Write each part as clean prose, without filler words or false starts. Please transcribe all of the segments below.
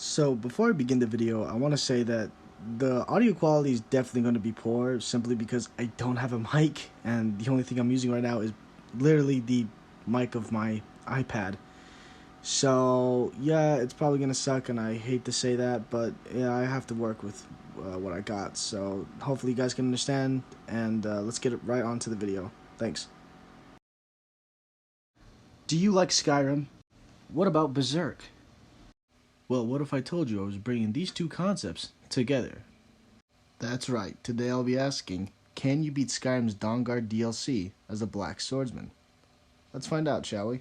So before I begin the video, I want to say that the audio quality is definitely going to be poor simply because I don't have a mic, and the only thing I'm using right now is literally the mic of my iPad. So yeah, it's probably going to suck, and I hate to say that, but yeah, I have to work with what I got. So hopefully you guys can understand, and let's get it right onto the video. Thanks. Do you like Skyrim? What about Berserk? Well, what if I told you I was bringing these two concepts together? That's right, today I'll be asking, can you beat Skyrim's Dawnguard DLC as the Black Swordsman? Let's find out, shall we?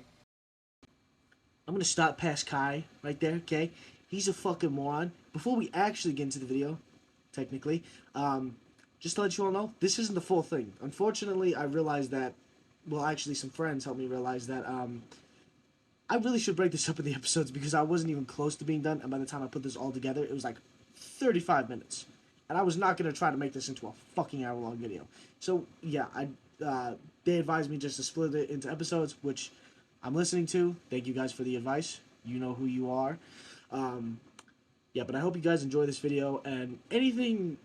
I'm gonna stop past Kai right there, okay? He's a fucking moron. Before we actually get into the video, technically, just to let you all know, this isn't the full thing. Unfortunately, I realized that, well, actually some friends helped me realize that, I really should break this up in the episodes because I wasn't even close to being done, and by the time I put this all together, it was like 35 minutes. And I was not going to try to make this into a fucking hour-long video. So, yeah, they advised me just to split it into episodes, which I'm listening to. Thank you guys for the advice. You know who you are. Yeah, but I hope you guys enjoy this video, and anything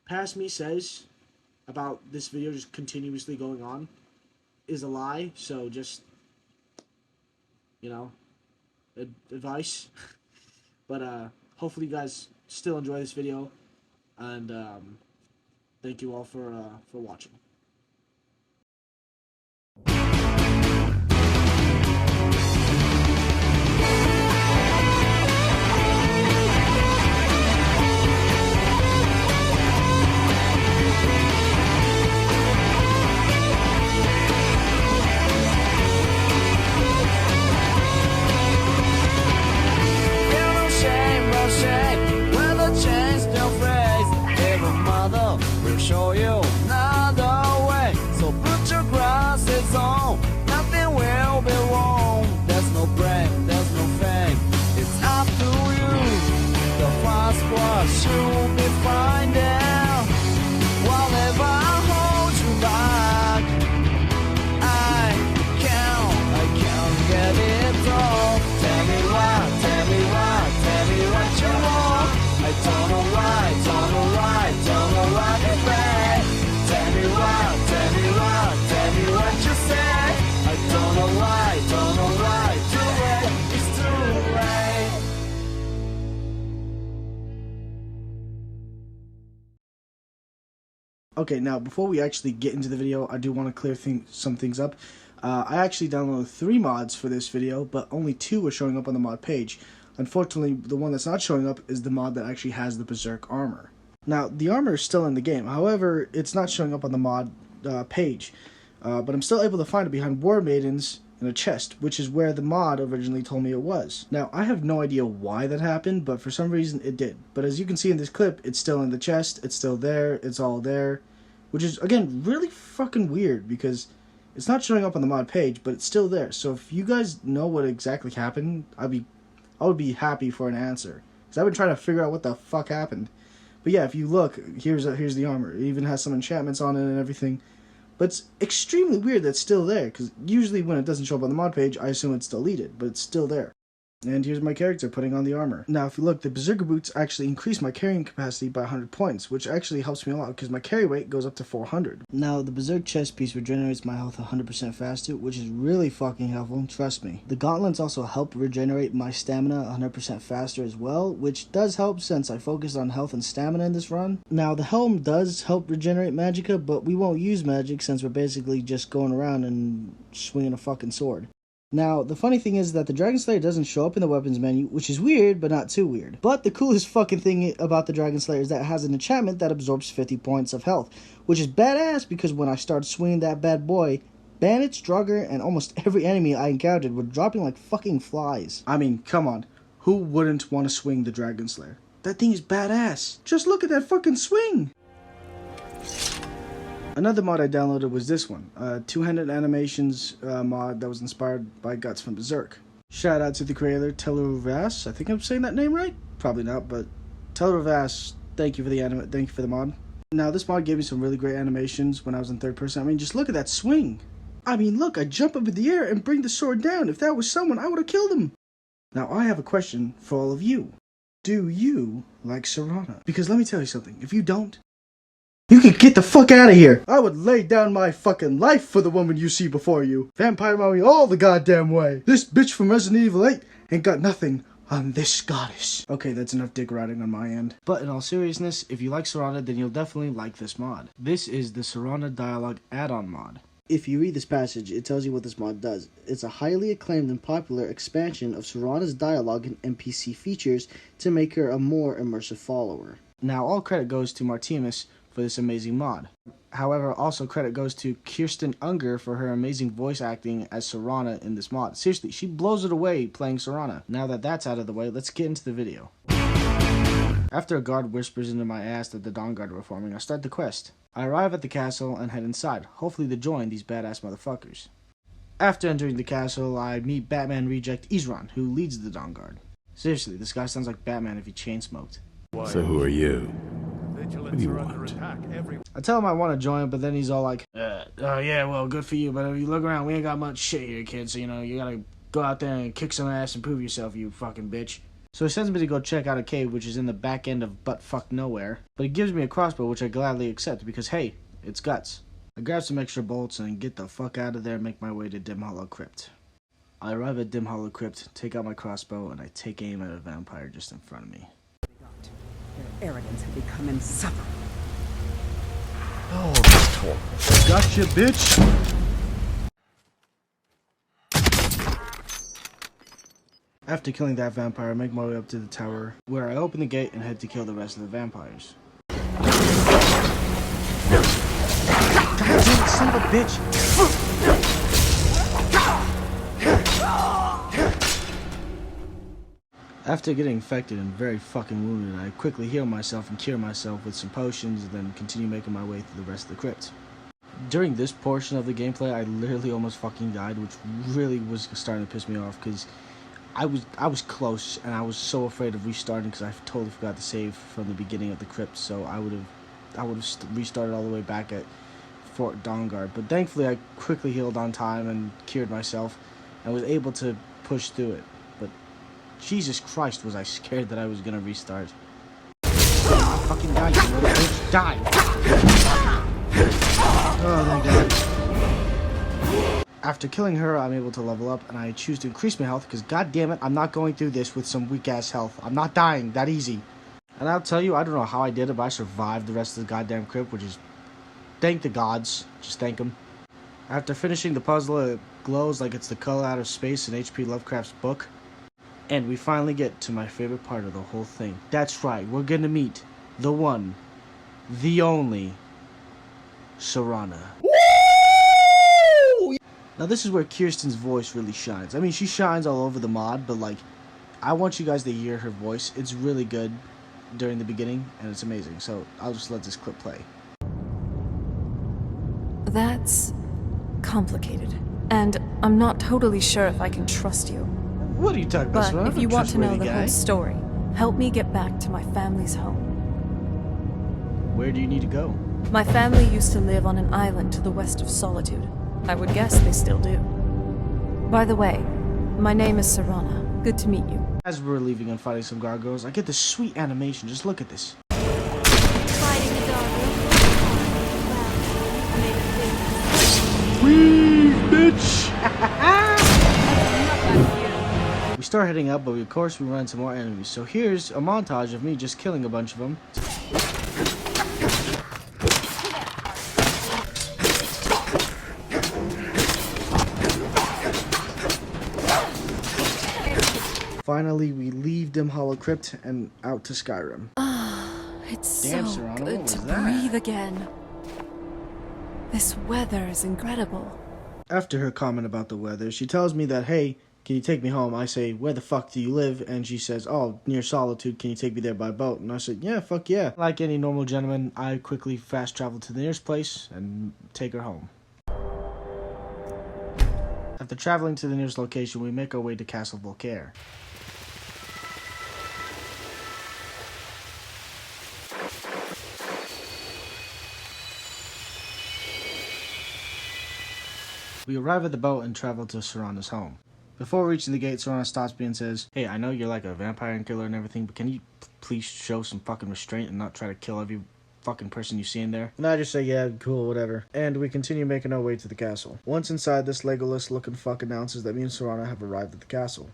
past me says about this video just continuously going on is a lie, so just, you know, advice. But hopefully you guys still enjoy this video, and thank you all for watching. Show you another way. So put your glasses on. Nothing will be wrong. There's no brain, there's no fame. It's up to you. The fast what you'll be finding. Whatever holds you back, I can't get it all. Tell me what you want. I don't know why, don't know why to say. Tell me what you say. I don't know why to wait. It's too late. Okay, now before we actually get into the video, I do want to clear some things up. I actually downloaded 3 mods for this video, but only 2 are showing up on the mod page. Unfortunately, the one that's not showing up is the mod that actually has the Berserk armor. Now, the armor is still in the game, however, it's not showing up on the mod page. But I'm still able to find it behind War Maidens in a chest, which is where the mod originally told me it was. Now, I have no idea why that happened, but for some reason it did. But as you can see in this clip, it's still in the chest, it's still there, it's all there. Which is, again, really fucking weird, because it's not showing up on the mod page, but it's still there. So if you guys know what exactly happened, I would be happy for an answer, because I've been trying to figure out what the fuck happened. But yeah, if you look, here's the armor. It even has some enchantments on it and everything. But it's extremely weird that it's still there, because usually when it doesn't show up on the mod page, I assume it's deleted, but it's still there. And here's my character putting on the armor. Now, if you look, the Berserker boots actually increase my carrying capacity by 100 points, which actually helps me a lot because my carry weight goes up to 400. Now, the Berserk chest piece regenerates my health 100% faster, which is really fucking helpful, trust me. The gauntlets also help regenerate my stamina 100% faster as well, which does help since I focused on health and stamina in this run. Now, the helm does help regenerate magicka, but we won't use magic since we're basically just going around and swinging a fucking sword. Now, the funny thing is that the Dragon Slayer doesn't show up in the weapons menu, which is weird, but not too weird. But the coolest fucking thing about the Dragon Slayer is that it has an enchantment that absorbs 50 points of health, which is badass because when I started swinging that bad boy, bandits, Draugr, and almost every enemy I encountered were dropping like fucking flies. I mean, come on, who wouldn't want to swing the Dragon Slayer? That thing is badass. Just look at that fucking swing! Another mod I downloaded was this one, Two-Handed Animations mod that was inspired by Guts from Berserk. Shout out to the creator, Tellervas. I think I'm saying that name right? Probably not, but Tellervas, thank you for the mod. Now, this mod gave me some really great animations when I was in third person. I mean, just look at that swing. I mean, look, I jump up in the air and bring the sword down. If that was someone, I would have killed him. Now I have a question for all of you. Do you like Serana? Because let me tell you something, if you don't, you can get the fuck out of here. I would lay down my fucking life for the woman you see before you. Vampire mommy all the goddamn way. This bitch from Resident Evil 8 ain't got nothing on this goddess. Okay, that's enough dick riding on my end. But in all seriousness, if you like Serana, then you'll definitely like this mod. This is the Serana Dialogue add-on mod. If you read this passage, it tells you what this mod does. It's a highly acclaimed and popular expansion of Serana's dialogue and NPC features to make her a more immersive follower. Now, all credit goes to Martimus for this amazing mod. However, also credit goes to Kirsten Unger for her amazing voice acting as Serana in this mod. Seriously, she blows it away playing Serana. Now that that's out of the way, let's get into the video. After a guard whispers into my ass that the Dawnguard are reforming, I start the quest. I arrive at the castle and head inside, hopefully to join these badass motherfuckers. After entering the castle, I meet Batman reject Isran, who leads the Dawnguard. Seriously, this guy sounds like Batman if he chain smoked. So who are you? What do you want? I tell him I want to join, but then he's all like, yeah, well, good for you, but if you look around, we ain't got much shit here, kid, so, you know, you gotta go out there and kick some ass and prove yourself, you fucking bitch. So he sends me to go check out a cave, which is in the back end of butt-fuck nowhere, but he gives me a crossbow, which I gladly accept, because, hey, it's guts. I grab some extra bolts and get the fuck out of there and make my way to Dimhollow Crypt. I arrive at Dimhollow Crypt, take out my crossbow, and I take aim at a vampire just in front of me. Their arrogance had become insufferable. Oh, gotcha, bitch! After killing that vampire, I make my way up to the tower, where I open the gate and head to kill the rest of the vampires. God damn it, son of a bitch! After getting infected and very fucking wounded, I quickly heal myself and cure myself with some potions, and then continue making my way through the rest of the crypt. During this portion of the gameplay, I literally almost fucking died, which really was starting to piss me off, because I was close, and I was so afraid of restarting, because I totally forgot to save from the beginning of the crypt, so I would have restarted all the way back at Fort Dawnguard. But thankfully, I quickly healed on time and cured myself, and was able to push through it. Jesus Christ, was I scared that I was gonna restart. I fucking died, you little bitch. Die! Oh, thank God. After killing her, I'm able to level up, and I choose to increase my health, because god damn it, I'm not going through this with some weak-ass health. I'm not dying that easy. And I'll tell you, I don't know how I did it, but I survived the rest of the goddamn crypt, which is... thank the gods. Just thank them. After finishing the puzzle, it glows like it's the color out of space in H.P. Lovecraft's book. And we finally get to my favorite part of the whole thing. That's right, we're gonna meet the one, the only, Serana. Woo! Now this is where Kirsten's voice really shines. I mean, she shines all over the mod, but like, I want you guys to hear her voice. It's really good during the beginning, and it's amazing. So I'll just let this clip play. That's complicated, and I'm not totally sure if I can trust you. What are you talking about, But if you want to know the whole story, help me get back to my family's home. Where do you need to go? My family used to live on an island to the west of Solitude. I would guess they still do. By the way, my name is Serana. Good to meet you. As we're leaving and fighting some gargoyles, I get this sweet animation. Just look at this. Fighting the gargoyle. Well, Wee, bitch! We start heading up, but of course we run into more enemies. So here's a montage of me just killing a bunch of them. Finally, we leave Dimhollow Crypt and out to Skyrim. It's Damn, so Serana, what good was to that? breathe again. This weather is incredible. After her comment about the weather, she tells me that, hey, can you take me home? I say, where the fuck do you live? And she says, oh, near Solitude, can you take me there by boat? And I said, yeah, fuck yeah. Like any normal gentleman, I quickly fast travel to the nearest place and take her home. After traveling to the nearest location, we make our way to Castle Volkihar. We arrive at the boat and travel to Serana's home. Before reaching the gate, Serana stops me and says, "Hey, I know you're like a vampire and killer and everything, but can you please show some fucking restraint and not try to kill every fucking person you see in there?" And I just say, "Yeah, cool, whatever." And we continue making our way to the castle. Once inside, this Legolas-looking fuck announces that me and Serana have arrived at the castle.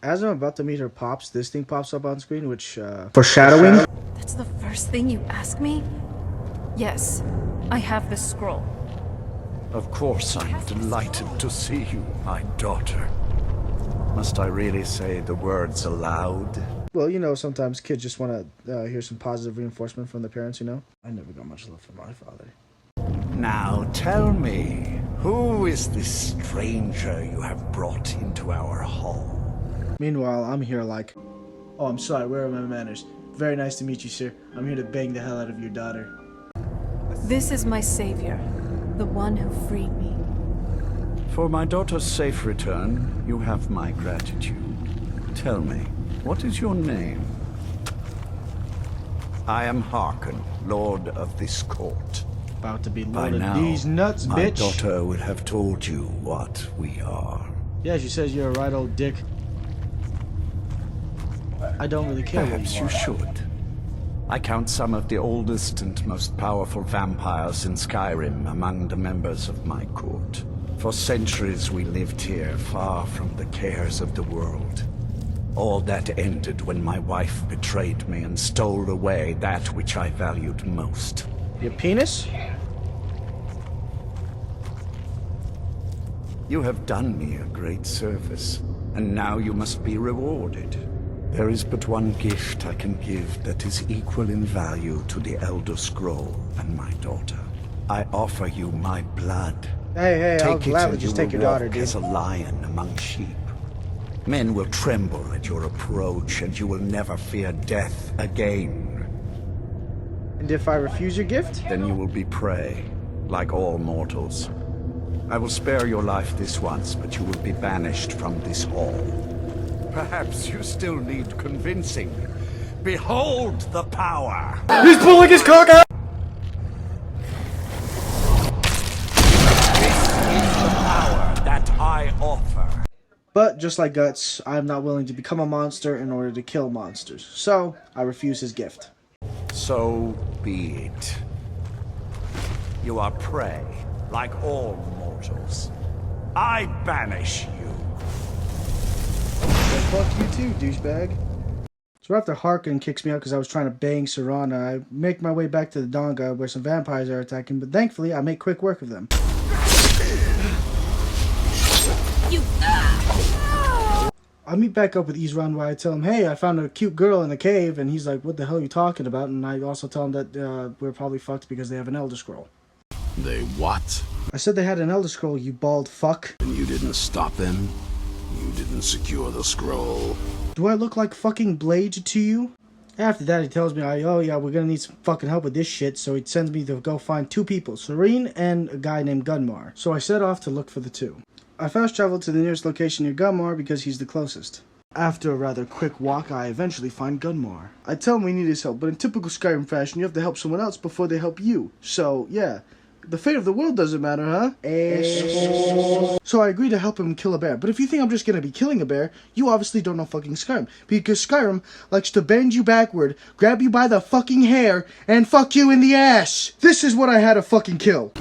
As I'm about to meet her pops, this thing pops up on screen, which, foreshadowing? That's the first thing you ask me? Yes, I have the scroll. Of course I'm delighted to see you, my daughter. Must I really say the words aloud? Well, you know, sometimes kids just want to hear some positive reinforcement from their parents, you know? I never got much love from my father. Now tell me, who is this stranger you have brought into our hall? Meanwhile, I'm here like, "Oh, I'm sorry, where are my manners? Very nice to meet you, sir. I'm here to bang the hell out of your daughter." This is my savior, the one who freed me. For my daughter's safe return, you have my gratitude. Tell me, what is your name? I am Harkon, Lord of this court. About to be By lord of now, these nuts, my bitch. daughter would have told you what we are. Yeah, she says you're a right old dick. I don't really care. Perhaps what you are. should. I count some of the oldest and most powerful vampires in Skyrim among the members of my court. For centuries we lived here, far from the cares of the world. All that ended when my wife betrayed me and stole away that which I valued most. Your penis? You have done me a great service, and now you must be rewarded. There is but one gift I can give that is equal in value to the Elder Scroll and my daughter. I offer you my blood. Hey, I'll Take it gladly and just you take your will daughter, walk dude. as a lion among sheep. Men will tremble at your approach, and you will never fear death again. And if I refuse your gift? Then you will be prey, like all mortals. I will spare your life this once, but you will be banished from this hall. Perhaps you still need convincing. Behold the power! He's pulling his cock out! This is the power that I offer. But, just like Guts, I am not willing to become a monster in order to kill monsters. So, I refuse his gift. So be it. You are prey, like all mortals. I banish you. Well, fuck you too, douchebag. So after Harkon kicks me out because I was trying to bang Serana, I make my way back to the Dawnguard where some vampires are attacking, but thankfully I make quick work of them. I meet back up with Isran where I tell him, "Hey, I found a cute girl in the cave," and he's like, "What the hell are you talking about?" And I also tell him that we're probably fucked because they have an Elder Scroll. They what? I said they had an Elder Scroll, you bald fuck. And you didn't stop them? You didn't secure the scroll? Do I look like fucking Blade to you? After that, he tells me, "Oh yeah, we're gonna need some fucking help with this shit," so he sends me to go find two people, Serene and a guy named Gunmar. So I set off to look for the two. I fast traveled to the nearest location near Gunmar because he's the closest. After a rather quick walk, I eventually find Gunmar. I tell him we need his help, but in typical Skyrim fashion, you have to help someone else before they help you. So, yeah. The fate of the world doesn't matter, huh? So I agree to help him kill a bear. But if you think I'm just gonna be killing a bear, you obviously don't know fucking Skyrim. Because Skyrim likes to bend you backward, grab you by the fucking hair, and fuck you in the ass. This is what I had to fucking kill.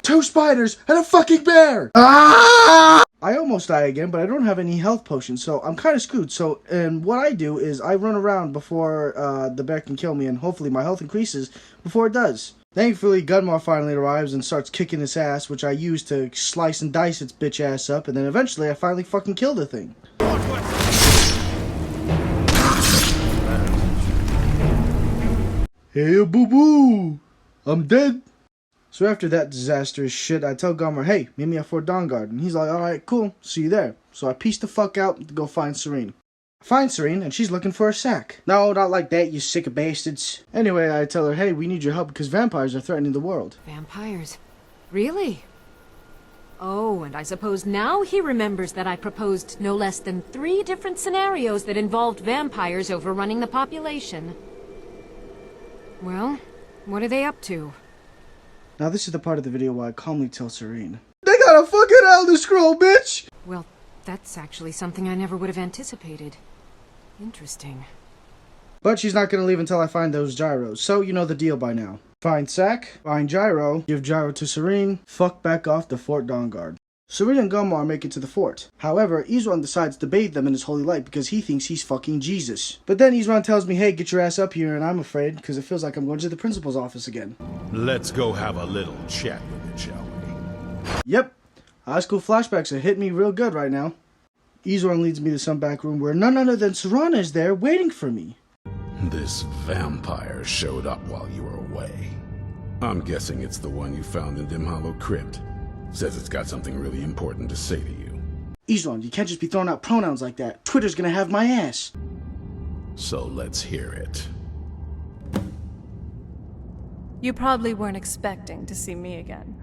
2 spiders and a fucking bear! Ah! I almost die again, but I don't have any health potions, so I'm kind of screwed. So, and what I do is I run around before the bear can kill me, and hopefully my health increases before it does. Thankfully, Gunmar finally arrives and starts kicking its ass, which I use to slice and dice its bitch ass up, and then eventually I finally fucking kill the thing. Hey, boo-boo! I'm dead! So after that disastrous shit, I tell Gunmar, "Hey, meet me at Fort Dawnguard." And he's like, "Alright, cool, see you there." So I piece the fuck out to go find Serene. I find Serene, and she's looking for a sack. "No, not like that, you sick of bastards." Anyway, I tell her, "Hey, we need your help because vampires are threatening the world." Vampires? Really? Oh, and I suppose now he remembers that I proposed no less than 3 different scenarios that involved vampires overrunning the population. Well, what are they up to? Now this is the part of the video where I calmly tell Serene, They got a fucking Elder Scroll, bitch! Well, that's actually something I never would have anticipated. Interesting. But she's not gonna leave until I find those gyros, so you know the deal by now. Find Sack, find Gyro, give Gyro to Serene, fuck back off to Fort Dawnguard. Serene and Gomar make it to the fort. However, Isran decides to bathe them in his holy light because he thinks he's fucking Jesus. But then Isran tells me, hey, get your ass up here, and I'm afraid because it feels like I'm going to the principal's office again. Let's go have a little chat with it, shall we? Yep, high school flashbacks are hitting me real good right now. Isran leads me to some back room where none other than Serana is there waiting for me. This vampire showed up while you were away. I'm guessing it's the one you found in Dimhollow Crypt. Says it's got something really important to say to you. Isran, you can't just be throwing out pronouns like that. Twitter's gonna have my ass. So let's hear it. You probably weren't expecting to see me again.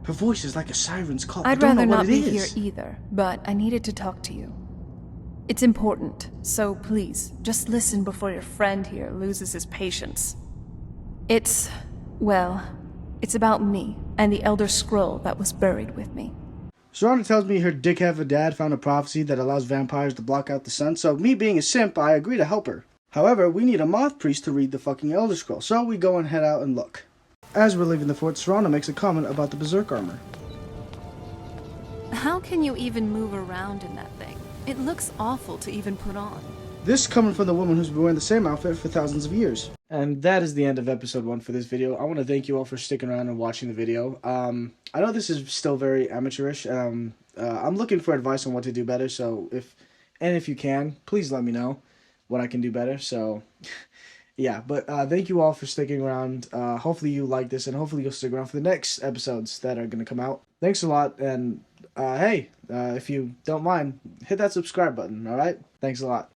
Her voice is like a siren's call. I'd I don't rather know what not it be is. here either, but I needed to talk to you. It's important, so please, just listen before your friend here loses his patience. It's about me and the Elder Scroll that was buried with me. Serana tells me her dickhead of a dad found a prophecy that allows vampires to block out the sun, so me being a simp, I agree to help her. However, we need a moth priest to read the fucking Elder Scroll, so we go and head out and look. As we're leaving the fort, Serana makes a comment about the berserk armor. How can you even move around in that thing? It looks awful to even put on. This coming from the woman who's been wearing the same outfit for thousands of years. And that is the end of episode 1 for this video. I want to thank you all for sticking around and watching the video. I know this is still very amateurish. I'm looking for advice on what to do better, so if you can, please let me know what I can do better. So, yeah, but thank you all for sticking around. Hopefully you like this, and hopefully you'll stick around for the next episodes that are going to come out. Thanks a lot, and hey, if you don't mind, hit that subscribe button, alright? Thanks a lot.